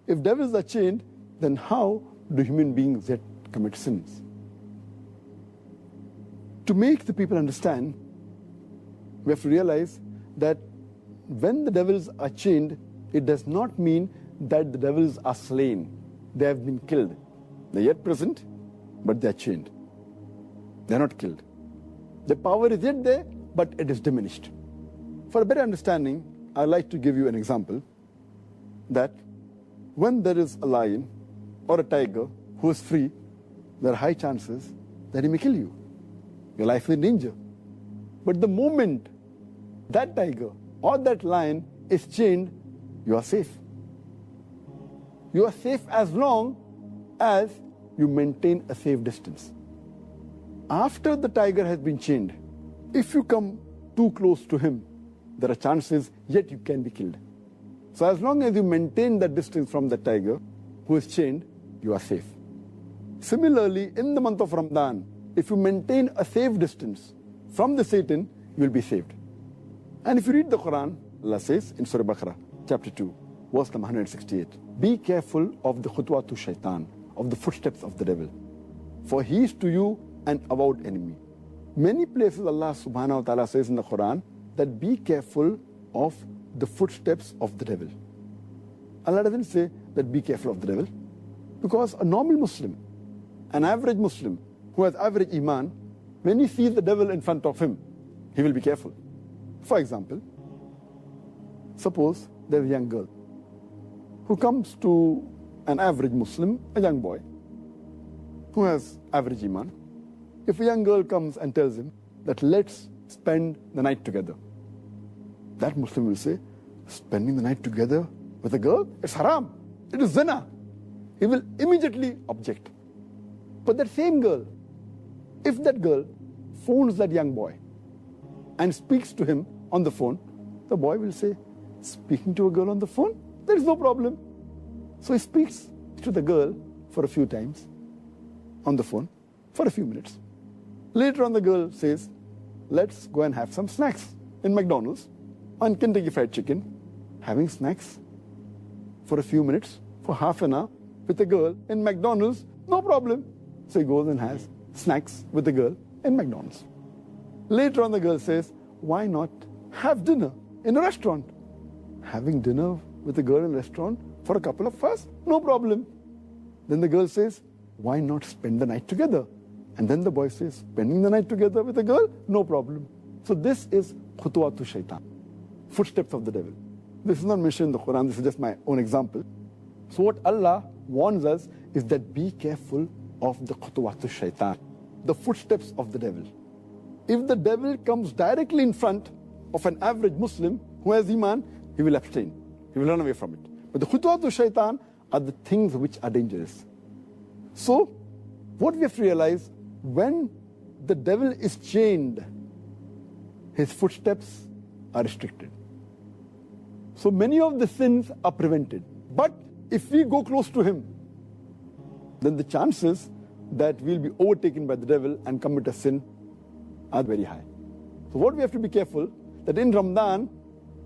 If devils are chained, then how do human beings yet commit sins? To make the people understand, we have to realize that when the devils are chained, it does not mean that the devils are slain. They have been killed. They're yet present, but they are chained. They're not killed. The power is yet there, but it is diminished. For a better understanding, I'd like to give you an example that when there is a lion or a tiger who is free, there are high chances that he may kill you. Your life is in danger. But the moment that tiger or that lion is chained, you are safe. You are safe as long as you maintain a safe distance. After the tiger has been chained, if you come too close to him, there are chances yet you can be killed. So as long as you maintain that distance from the tiger who is chained, you are safe. Similarly, in the month of Ramadan, if you maintain a safe distance from the Satan, you will be saved. And if you read the Quran, Allah says in Surah Baqarah, chapter 2, verse number 168, be careful of the khutwatu shaitan, of the footsteps of the devil, for he is to you an avowed enemy. Many places Allah subhanahu wa ta'ala says in the Quran that be careful of the footsteps of the devil. Allah doesn't say that be careful of the devil, because a normal Muslim, an average Muslim who has average iman, when he sees the devil in front of him, he will be careful. For example, suppose there's a young girl who comes to an average Muslim, a young boy who has average iman. If a young girl comes and tells him that let's spend the night together, that Muslim will say, spending the night together with a girl, it's haram, it is zina. He will immediately object. But that same girl, if that girl phones that young boy and speaks to him on the phone, the boy will say, speaking to a girl on the phone, there is no problem. So he speaks to the girl for a few times on the phone for a few minutes. Later on the girl says, let's go and have some snacks in McDonald's on Kentucky Fried Chicken. Having snacks for a few minutes, for half an hour with a girl in McDonald's, no problem. So he goes and has snacks with the girl in McDonald's. Later on the girl says, why not have dinner in a restaurant? Having dinner with a girl in a restaurant for a couple of hours, no problem. Then the girl says, why not spend the night together? And then the boy says, spending the night together with a girl, no problem. So this is khutwatu shaitan, footsteps of the devil. This is not mentioned in the Quran, this is just my own example. So what Allah warns us is that be careful of the khutwatu shaitan, the footsteps of the devil. If the devil comes directly in front of an average Muslim who has iman, he will abstain, he will run away from it. But the khutwatu shaitan are the things which are dangerous. So what we have to realize, when the devil is chained, his footsteps are restricted. So many of the sins are prevented. But if we go close to him, then the chances that we'll be overtaken by the devil and commit a sin are very high. So what we have to be careful, that in Ramadan,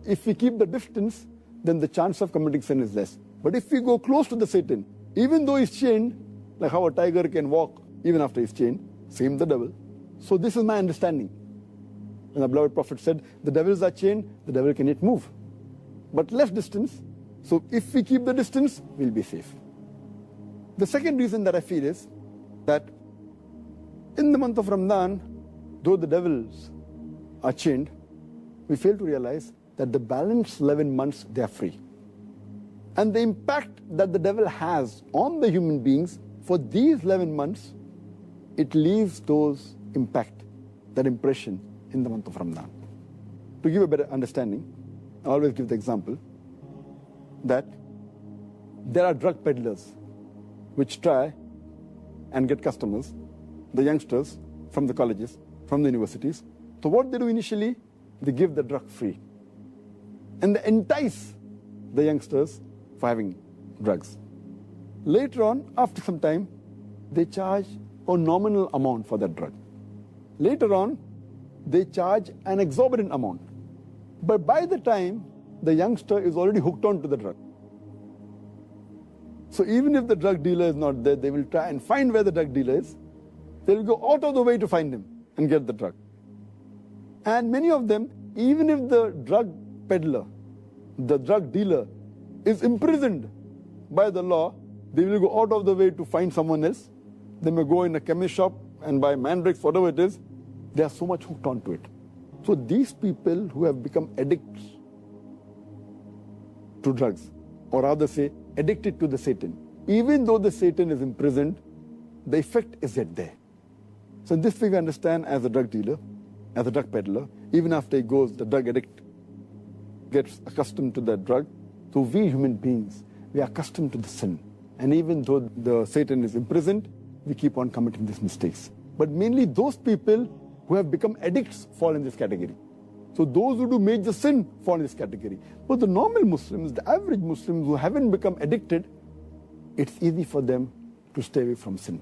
if we keep the distance, then the chance of committing sin is less. But if we go close to the Satan, even though he's chained, like how a tiger can walk even after he's chained, same the devil. So this is my understanding. When the beloved Prophet said, the devils are chained, the devil can yet move, but less distance. So if we keep the distance, we'll be safe. The second reason that I feel is that in the month of Ramadan, though the devils are chained, we fail to realize that the balance 11 months, they are free. And the impact that the devil has on the human beings for these 11 months, it leaves those impact, that impression in the month of Ramadan. To give a better understanding, I always give the example that there are drug peddlers which try and get customers, the youngsters from the colleges, from the universities. So what they do initially, they give the drug free. And they entice the youngsters for having drugs. Later on, after some time, they charge a nominal amount for that drug. Later on, they charge an exorbitant amount. But by the time the youngster is already hooked on to the drug. So even if the drug dealer is not there, they will try and find where the drug dealer is. They will go out of the way to find him and get the drug. And many of them, even if the drug peddler, the drug dealer, is imprisoned by the law, they will go out of the way to find someone else. They may go in a chemist shop and buy mandrakes, whatever it is. They are so much hooked onto it. So these people who have become addicts to drugs, or rather say addicted to the Satan, even though the Satan is imprisoned, the effect is yet there. So in this way we understand, as a drug dealer, as a drug peddler, even after he goes, the drug addict gets accustomed to that drug. So we human beings, we are accustomed to the sin. And even though the Satan is imprisoned, we keep on committing these mistakes. But mainly those people who have become addicts fall in this category. So those who do major sin fall in this category. But the normal Muslims, the average Muslims who haven't become addicted, it's easy for them to stay away from sin.